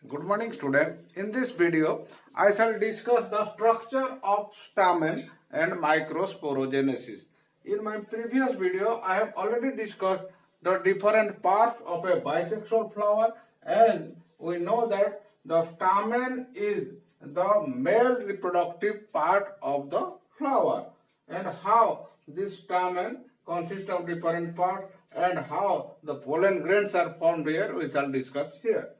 Good morning, student. In this video, I shall discuss the structure of stamen and microsporogenesis. In my previous video, I have already discussed the different parts of a bisexual flower, and we know that the stamen is the male reproductive part of the flower, and how this stamen consists of different parts and how the pollen grains are formed here, we shall discuss here.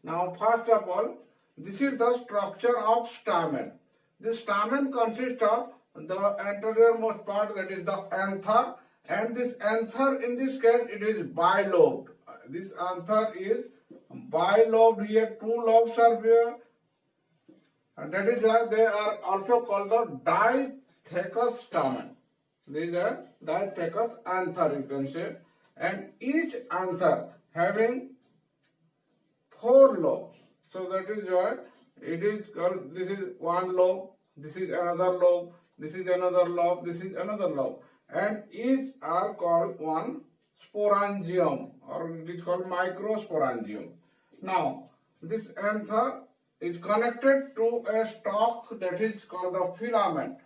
Now, first of all, this is the structure of stamen. This stamen consists of the anteriormost part, that is the anther, and this anther, in this case, it is bilobed. This anther is bilobed here, two lobes are here, and that is why they are also called the dithecous stamen. These are dithecous anther, you can say, and each anther having four lobes. So that is why it is called, this is one lobe, this is another lobe, this is another lobe, this is another lobe. And each are called one sporangium, or it is called microsporangium. Now, this anther is connected to a stalk that is called the filament.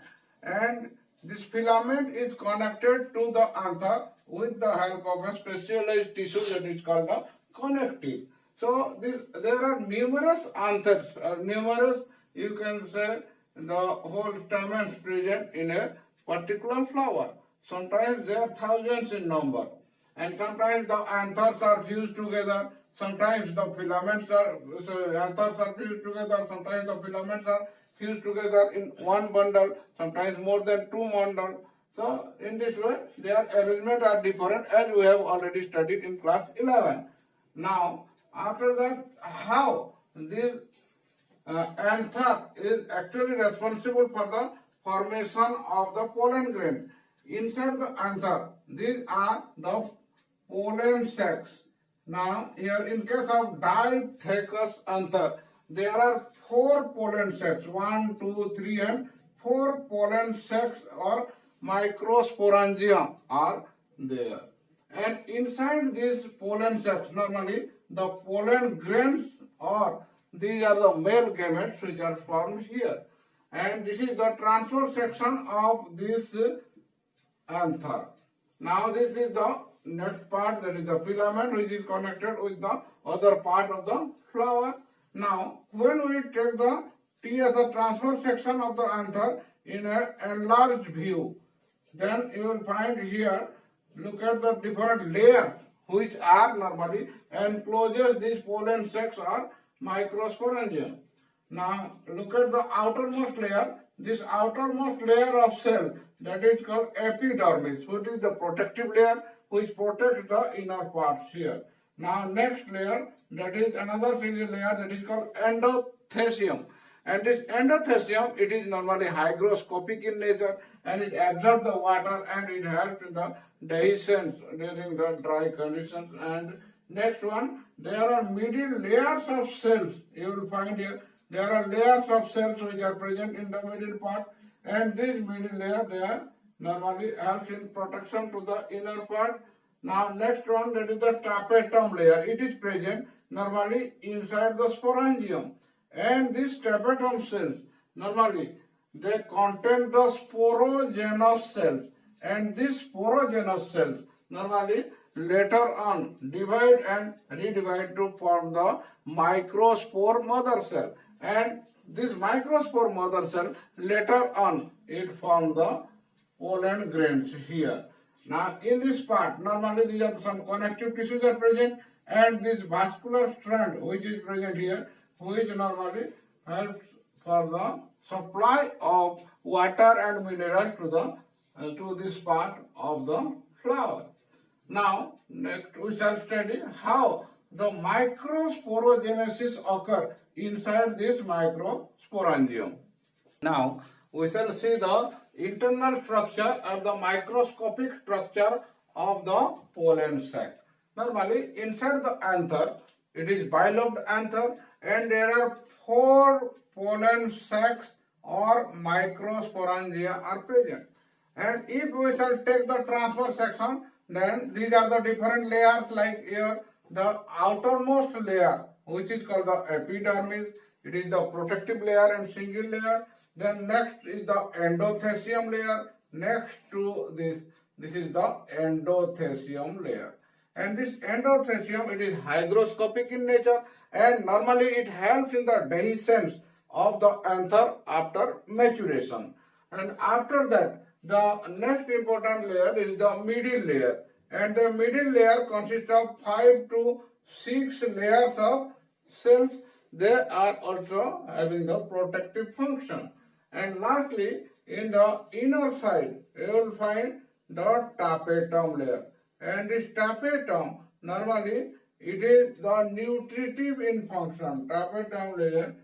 And this filament is connected to the anther with the help of a specialized tissue that is called the connective. So there are numerous anthers, numerous, you can say, the whole stamens present in a particular flower. Sometimes they are thousands in number, and sometimes the anthers are fused together. Sometimes the filaments are, anthers are fused together. Sometimes the filaments are fused together in one bundle. Sometimes more than two bundles. So in this way, their arrangement are different, as we have already studied in class 11. Now, after that, how this anther is actually responsible for the formation of the pollen grain. Inside the anther, these are the pollen sacs. Now, here in case of dithecous anther, there are four pollen sacs, 1, 2, 3, and 4 pollen sacs or microsporangia are there. And inside these pollen sacs, normally the pollen grains, or these are the male gametes which are formed here. And this is the transverse section of this anther. Now this is the next part, that is the filament, which is connected with the other part of the flower. Now when we take the T as a transverse section of the anther in an enlarged view, then you will find here, look at the different layers which are normally encloses these pollen sacs or microsporangium. Now look at the outermost layer. This outermost layer of cell, that is called epidermis, which is the protective layer which protects the inner parts here. Now next layer, that is another single layer, that is called endothecium. And this endothecium, it is normally hygroscopic in nature, and it absorbs the water and it helps in the dehiscence during the dry conditions. And next one, there are middle layers of cells. You will find here, there are layers of cells which are present in the middle part, and this middle layer, they are normally helps in protection to the inner part. Now next one, that is the tapetum layer. It is present normally inside the sporangium. And these tapetum cells, normally they contain the sporogenous cells, and these sporogenous cells normally later on divide and redivide to form the microspore mother cell, and this microspore mother cell later on it forms the pollen grains here. Now in this part, normally these are some connective tissues are present, and this vascular strand which is present here, which normally helps for the supply of water and minerals to this part of the flower. Now next we shall study how the microsporogenesis occur inside this microsporangium. Now we shall see the internal structure or the microscopic structure of the pollen sac. Normally inside the anther, it is bilobed anther, and there are four pollen sacs or microsporangia are present. And if we shall take the transverse section, then these are the different layers, like here the outermost layer which is called the epidermis. It is the protective layer and single layer. Then next is the endothelium layer. Next to this is the endothelium layer. And this endothelium, it is hygroscopic in nature, and normally it helps in the dehiscence of the anther after maturation. And after that, the next important layer is the middle layer. And the middle layer consists of 5 to 6 layers of cells. They are also having the protective function. And lastly, in the inner side, you will find the tapetum layer. And this tapetum, normally, it is the nutritive in function. Tapetum layer,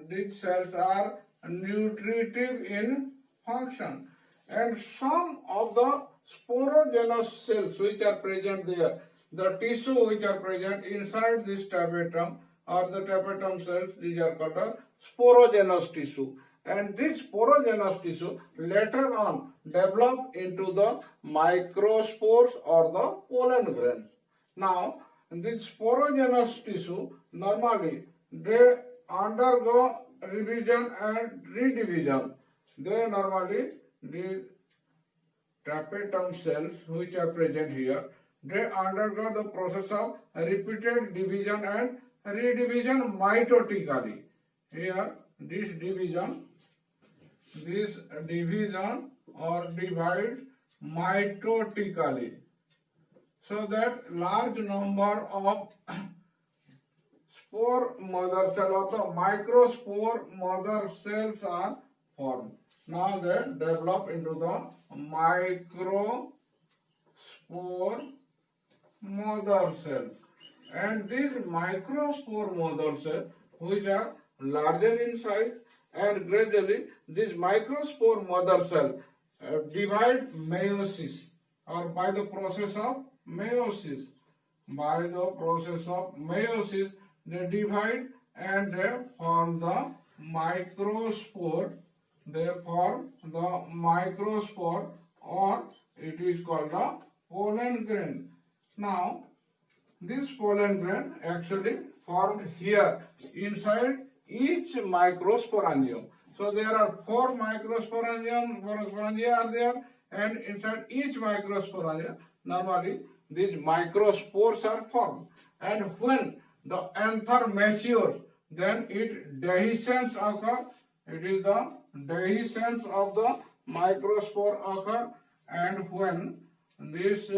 these cells are nutritive in function. And some of the sporogenous cells which are present there, the tissue which are present inside this tapetum or the tapetum cells, these are called a sporogenous tissue. And this sporogenous tissue later on develop into the microspores or the pollen grains. Now, this sporogenous tissue normally they undergo revision and redivision. They normally, the tapetum cells which are present here, they undergo the process of repeated division and redivision mitotically. Here, this division or divide mitotically, so that large number of spore mother cell or the microspore mother cells are formed. Now they develop into the microspore mother cell. And these microspore mother cells, which are larger in size, and gradually this microspore mother cell divide meiosis or by the process of meiosis. By the process of meiosis, they divide and they form the microspore. They form the microspore, or it is called the pollen grain. Now, this pollen grain actually formed here inside each microsporangium. So there are 4 microsporangia are there, and inside each microsporangia, normally these microspores are formed. And when the anther matures, then it dehiscence occur. It is the dehiscence of the microspore occur, and when this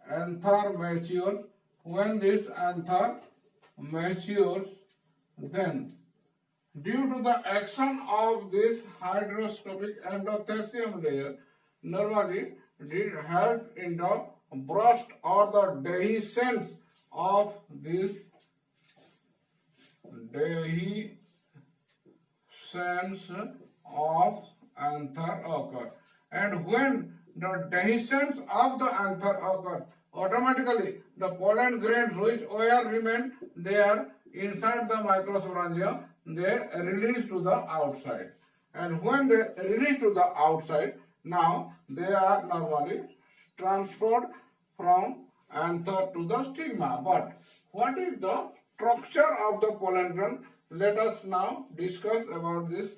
anther matures, then due to the action of this hygroscopic endothelium layer, normally it helps in the burst or the dehiscence of this anther occur. And when the dehiscence of the anther occur, automatically the pollen grains which were remain there inside the microsporangia, they release to the outside. And when they release to the outside, now they are normally transferred from anther to the stigma. But what is the structure of the pollen grain? Let us now discuss about this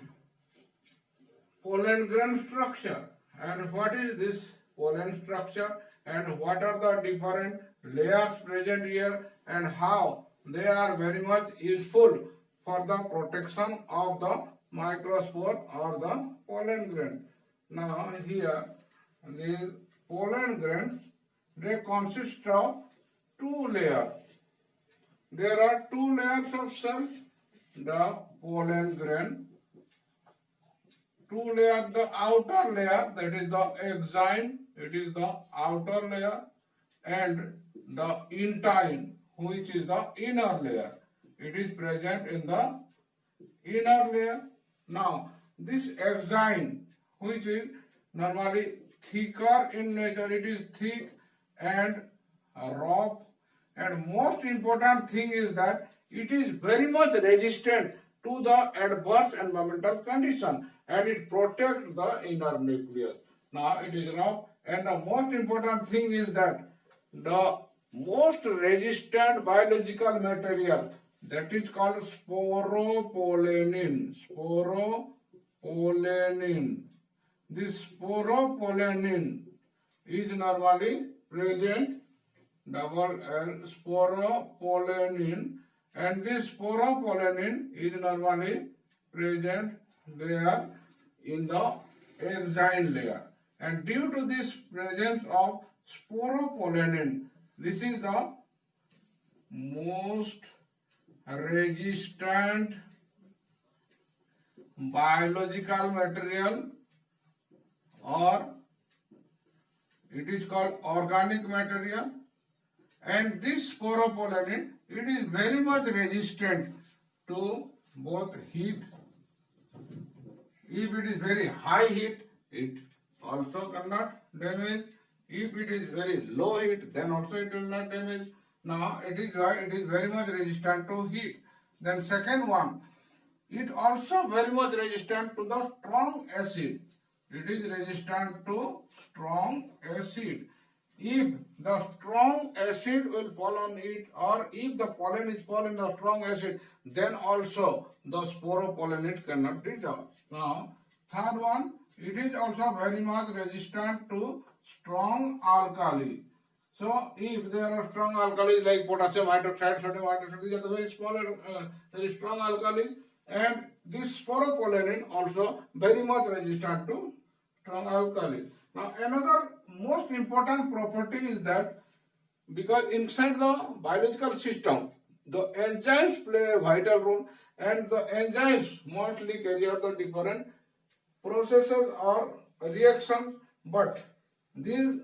pollen grain structure. And what is this pollen structure, and what are the different layers present here, and how they are very much useful for the protection of the microspore or the pollen grain. Now here, the pollen grains, they consist of 2 layers. There are 2 layers of cells, the pollen grain. 2 layers, the outer layer, that is the exine, it is the outer layer, and the intine, which is the inner layer. It is present in the inner layer. Now, this exine, which is normally thicker in nature, it is thick and rough, and most important thing is that it is very much resistant to the adverse environmental condition, and it protects the inner nucleus. Now it is rough, and the most important thing is that the most resistant biological material that is called sporopollenin. Sporopollenin. This sporopollenin is normally present, double L, sporopollenin, and this sporopollenin is normally present there in the exine layer. And due to this presence of sporopollenin, this is the most resistant biological material, or it is called organic material. And this sporopollenin, it is very much resistant to both heat. If it is very high heat, it also cannot damage. If it is very low heat, then also it will not damage. Now it is very much resistant to heat. Then second one, it also very much resistant to the strong acid. It is resistant to strong acid. If the strong acid will fall on it, or if the pollen is fall in the strong acid, then also the sporopollenin cannot dissolve. Now, third one, it is also very much resistant to strong alkali. So, if there are strong alkalis like potassium hydroxide, sodium hydroxide, these are the very smaller, very strong alkalis, and this sporopollenin also very much resistant to strong alkalis. Now, another most important property is that because inside the biological system, the enzymes play a vital role, and the enzymes mostly carry out the different processes or reactions, but this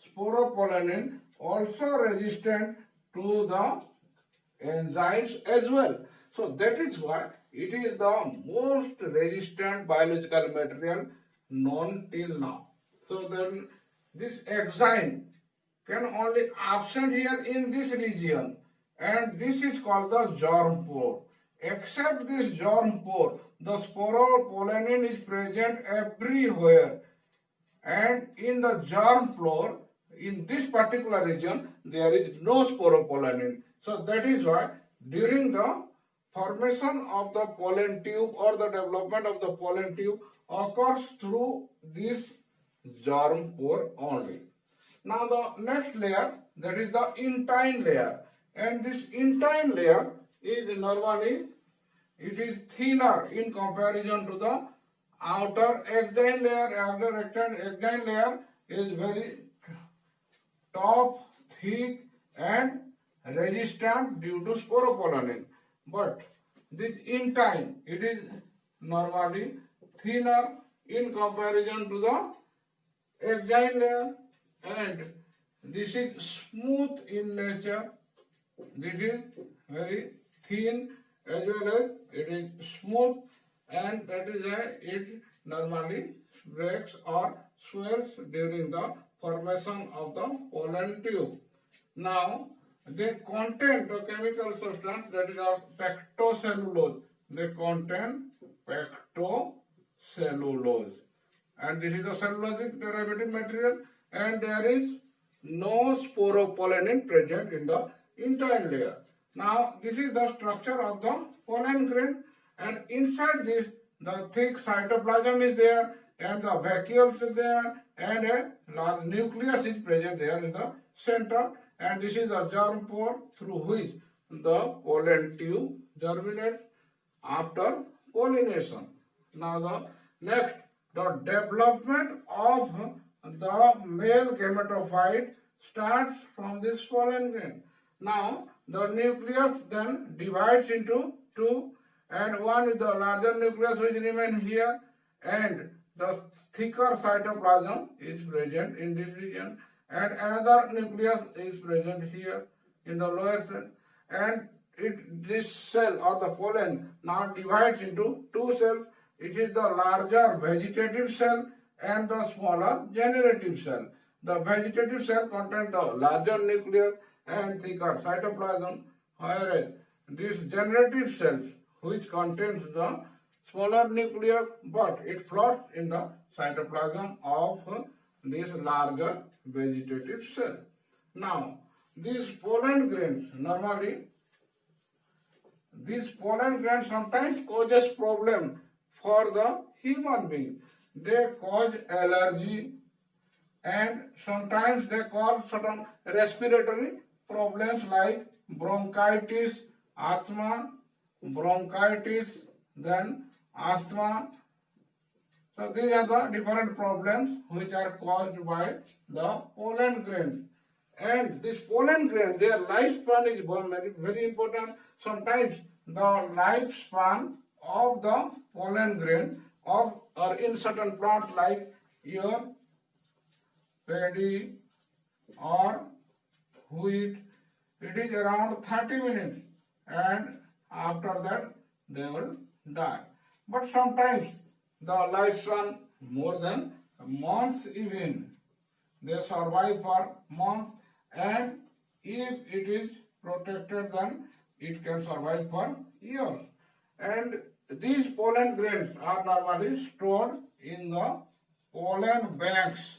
sporopollenin also resistant to the enzymes as well. So that is why it is the most resistant biological material known till now. So then this exine can only absent here in this region, and this is called the germ pore. Except this germ pore, the sporopollenin is present everywhere, and in the germ pore, in this particular region, there is no sporopollenin. So that is why during the formation of the pollen tube or the development of the pollen tube occurs through this germ pore only. Now the next layer, that is the intine layer, and this intine layer is normally, it is thinner in comparison to the outer exine layer. Outer exine layer is very tough, thick and resistant due to sporopollenin. But this intine, it is normally thinner in comparison to the exine layer, and this is smooth in nature. This is very thin as well as it is smooth, and that is why it normally breaks or swells during the formation of the pollen tube. Now, they contain the chemical substance that is called pectocellulose. They contain pectocellulose, and this is the cellulosic derivative material, and there is no sporopollenin present in the intine layer. Now, this is the structure of the pollen grain, and inside this, the thick cytoplasm is there, and the vacuoles is there, and a large nucleus is present there in the center, and this is the germ pore through which the pollen tube germinates after pollination. Now the next, the development of the male gametophyte starts from this pollen grain. Now the nucleus then divides into two, and one is the larger nucleus which remains here, and the thicker cytoplasm is present in this region, and another nucleus is present here in the lower cell, and this cell or the pollen now divides into two cells. It is the larger vegetative cell and the smaller generative cell. The vegetative cell contains the larger nucleus and thicker cytoplasm, whereas this generative cells, which contains the smaller nucleus, but it floats in the cytoplasm of this larger vegetative cell. Now, these pollen grains normally these pollen grains sometimes causes problem for the human being. They cause allergy and sometimes they cause certain respiratory problems like bronchitis, then asthma. So these are the different problems which are caused by the pollen grains. And this pollen grain, their lifespan is very, very important. Sometimes the lifespan of the pollen grain or in certain plants like your paddy or wheat, it is around 30 minutes and after that they will die. But sometimes the lifespan more than months even. They survive for months, and if it is protected then it can survive for years. And these pollen grains are normally stored in the pollen banks.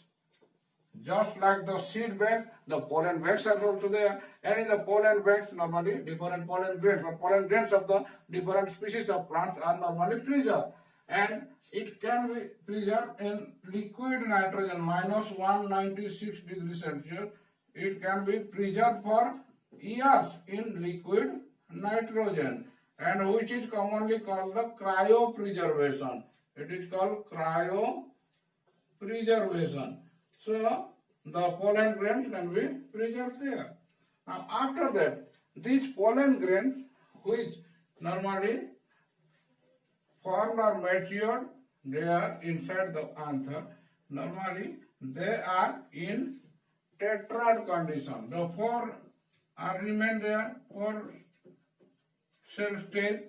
Just like the seed bank, the pollen banks are also there, and in the pollen banks normally different pollen grains or pollen grains of the different species of plants are normally preserved. And it can be preserved in liquid nitrogen minus 196 degrees Celsius. It can be preserved for years in liquid nitrogen, and which is commonly called the cryopreservation. It is called cryopreservation. So the pollen grains can be preserved there. Now after that, these pollen grains which normally formed or matured, they are inside the anther. Normally they are in tetrad condition. The four are remain there, four cell stage,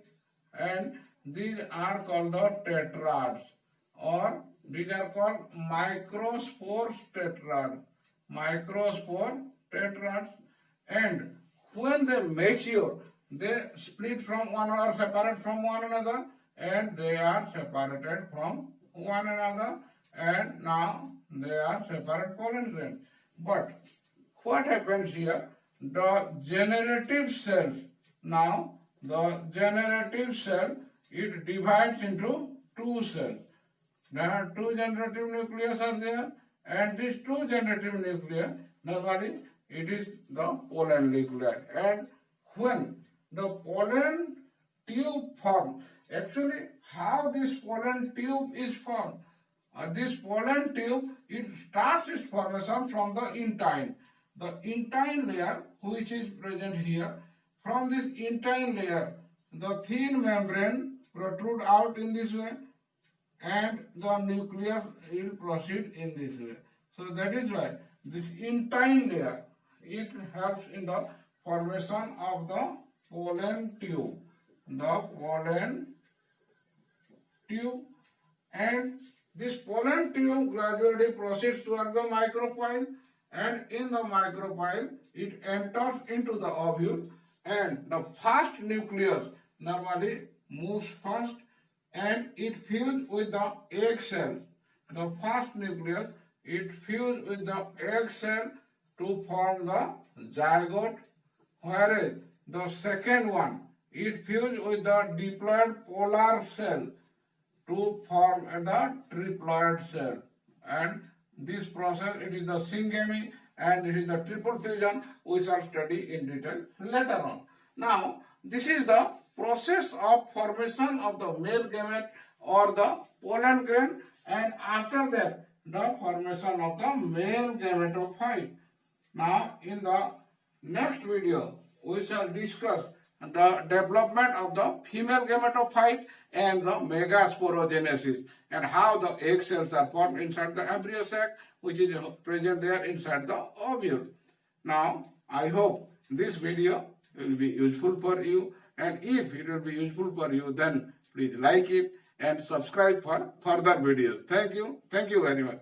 and these are called the tetrads, or these are called microspore tetrad. Microspore tetrads, and when they mature, they split from one another, separate from one another, and they are separated from one another, and now they are separate pollen grains. But what happens here? The generative cells, now the generative cell, it divides into two cells. There are two generative nucleus are there, and these two generative nuclei, normally it is the pollen nuclei. And when the pollen tube forms, actually how this pollen tube is formed? This pollen tube, it starts its formation from the intine. The intine layer which is present here, from this intine layer, the thin membrane protrude out in this way, and the nucleus will proceed in this way. So that is why this intine layer, it helps in the formation of the pollen tube. The pollen tube, and this pollen tube gradually proceeds toward the micropyle, and in the micropyle it enters into the ovule, and the first nucleus normally moves first and it fuses with the egg cell. The first nucleus, it fuses with the egg cell to form the zygote, whereas the second one, it fuses with the diploid polar cell to form the triploid cell. And this process, it is the syngamy and it is the triple fusion, we shall study in detail later on. Now, this is the process of formation of the male gamete or the pollen grain, and after that the formation of the male gametophyte. Now in the next video we shall discuss the development of the female gametophyte and the megasporogenesis, and how the egg cells are formed inside the embryo sac which is present there inside the ovule. Now I hope this video will be useful for you, and if it will be useful for you, then please like it and subscribe for further videos. Thank you very much.